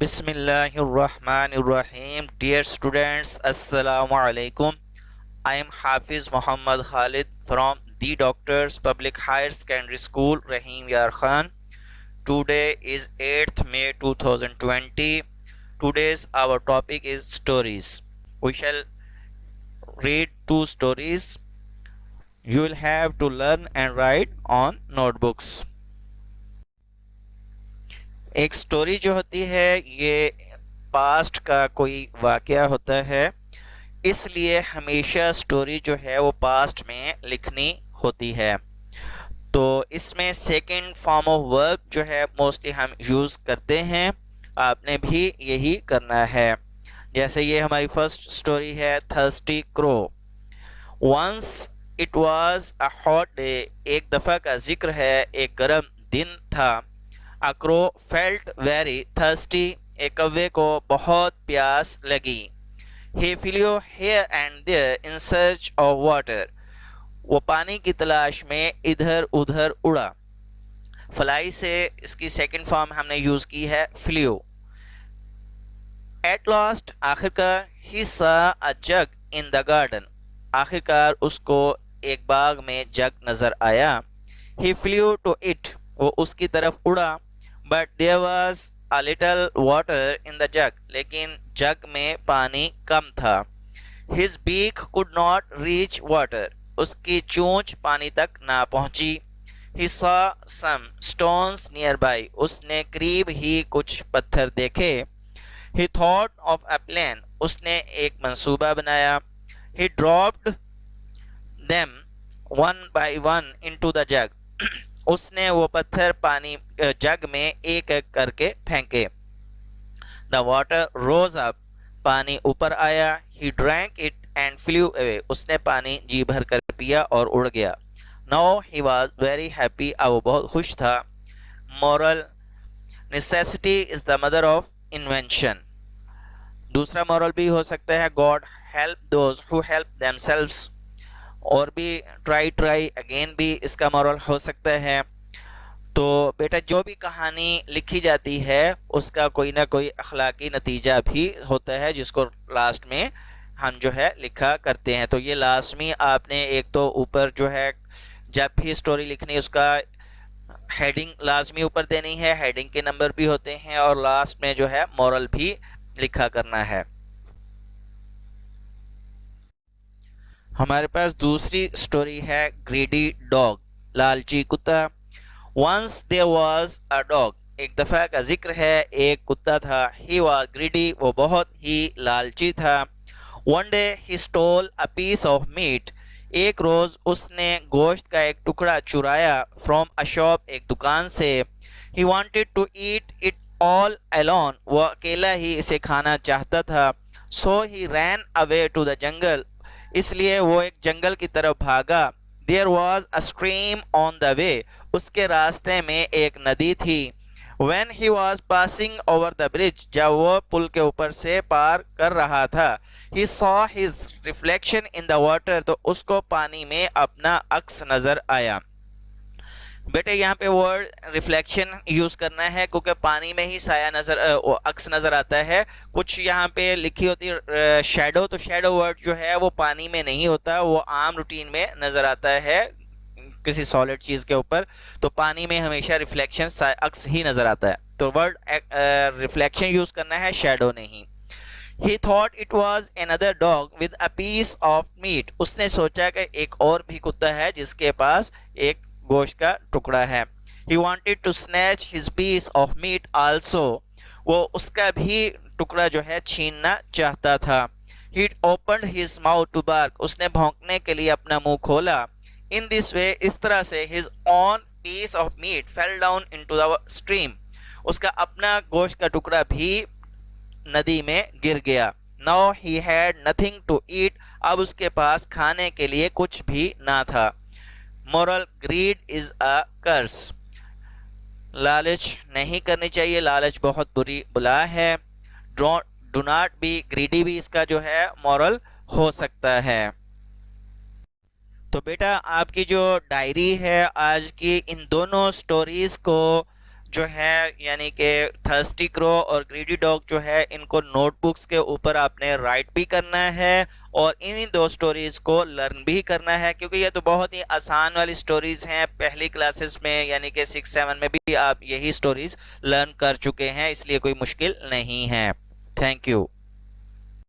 Bismillahirrahmanirrahim. Dear students, Assalamu alaikum. I am Hafiz Muhammad Khalid from The Doctors Public Higher Secondary School, Rahim Yar Khan. Today is 8th May 2020. Today's our topic is stories. We shall read two stories. You will have to learn and write on notebooks. एक story जो होती है ये past का कोई वाकया होता है, इसलिए हमेशा स्टोरी जो है वो पास्ट में लिखनी होती है। तो इसमें सेकंड फॉर्म ऑफ वर्ब जो है मोस्टली हम यूज़ करते हैं, आपने भी यही करना है। जैसे ये हमारी फर्स्ट स्टोरी है, thirsty crow. Once it was a hot day, एक दफ़ा का जिक्र है, एक गर्म दिन था। A crow felt very thirsty, एक कौवे को बहुत प्यास लगी। He flew here and there in search of water. वो पानी की तलाश में इधर उधर उड़ा। फ्लाई से इसकी सेकंड फॉर्म हमने यूज़ की है फ्लू। एट लास्ट, आखिरकार, ही सा अ जग इन द गार्डन, आखिरकार उसको एक बाग में जग नज़र आया। ही फ्लू टू इट, वो उसकी तरफ उड़ा। But there was a little water in the jug, लेकिन जग में पानी कम था। His beak could not reach water, उसकी चोंच पानी तक ना पहुंची। He saw some stones nearby, उसने करीब ही कुछ पत्थर देखे। He thought of a plan, उसने एक मंसूबा बनाया। He dropped them one by one into the jug, उसने वो पत्थर पानी जग में एक एक करके फेंके। द वाटर रोज अप, पानी ऊपर आया। He drank it and flu away, उसने पानी जी भर कर पिया और उड़ गया। Now he was very happy, अब वो बहुत खुश था। Moral, necessity is the mother of invention. दूसरा मॉरल भी हो सकता है, God help those who help themselves. और भी ट्राई अगेन भी इसका मॉरल हो सकता है। तो बेटा, जो भी कहानी लिखी जाती है उसका कोई ना कोई अखलाकी नतीजा भी होता है, जिसको लास्ट में हम जो है लिखा करते हैं। तो ये लाजमी आपने एक तो ऊपर जो है, जब भी स्टोरी लिखनी उसका हेडिंग लाजमी ऊपर देनी है, हेडिंग के नंबर भी होते हैं, और लास्ट में जो है मॉरल भी लिखा करना है। हमारे पास दूसरी स्टोरी है, ग्रीडी डॉग, लालची कुत्ता। Once there was a dog, एक दफ़ा का जिक्र है, एक कुत्ता था। ही वाज ग्रीडी, वो बहुत ही लालची था। One day he stole a piece of meat, एक रोज़ उसने गोश्त का एक टुकड़ा चुराया। फ्रॉम अ शॉप, एक दुकान से। He wanted to eat it all alone, वो अकेला ही इसे खाना चाहता था। So he ran away to the jungle, इसलिए वो एक जंगल की तरफ भागा। There was a stream on the way, उसके रास्ते में एक नदी थी। When he was passing over the bridge, जब वो पुल के ऊपर से पार कर रहा था, he saw his reflection in the water, तो उसको पानी में अपना अक्स नजर आया। बेटे, यहाँ पे वर्ड रिफ्लेक्शन यूज करना है, क्योंकि पानी में ही साया नजर अक्स नजर आता है। कुछ यहाँ पे लिखी होती है शैडो, तो शैडो वर्ड जो है वो पानी में नहीं होता, वो आम रूटीन में नजर आता है किसी सॉलिड चीज के ऊपर। तो पानी में हमेशा रिफ्लेक्शन अक्स ही नजर आता है, तो वर्ड रिफ्लेक्शन यूज करना है, शैडो नहीं। He thought it was another dog with a piece of meat, उसने सोचा कि एक और भी कुत्ता है जिसके पास एक गोश्त का टुकड़ा है। He wanted to snatch his piece of meat also, वो उसका भी टुकड़ा जो है छीनना चाहता था। He opened his mouth to bark, उसने भौंकने के लिए अपना मुंह खोला। In this way, इस तरह से his own piece of meat fell down into the stream, उसका अपना गोश्त का टुकड़ा भी नदी में गिर गया। Now he had nothing to eat, अब उसके पास खाने के लिए कुछ भी ना था। Moral, greed is a curse, लालच नहीं करनी चाहिए, लालच बहुत बुरी बुला है। डू नॉट बी ग्रीडी भी इसका जो है मॉरल हो सकता है। तो बेटा, आपकी जो डायरी है आज की, इन दोनों स्टोरीज को जो है यानी कि थर्स्टी क्रो और ग्रीडी डॉग जो है इनको नोटबुक्स के ऊपर आपने राइट भी करना है और इन दो स्टोरीज को लर्न भी करना है, क्योंकि ये तो बहुत ही आसान वाली स्टोरीज हैं। पहली क्लासेस में यानी कि 6-7 में भी आप यही स्टोरीज लर्न कर चुके हैं, इसलिए कोई मुश्किल नहीं है। Thank you.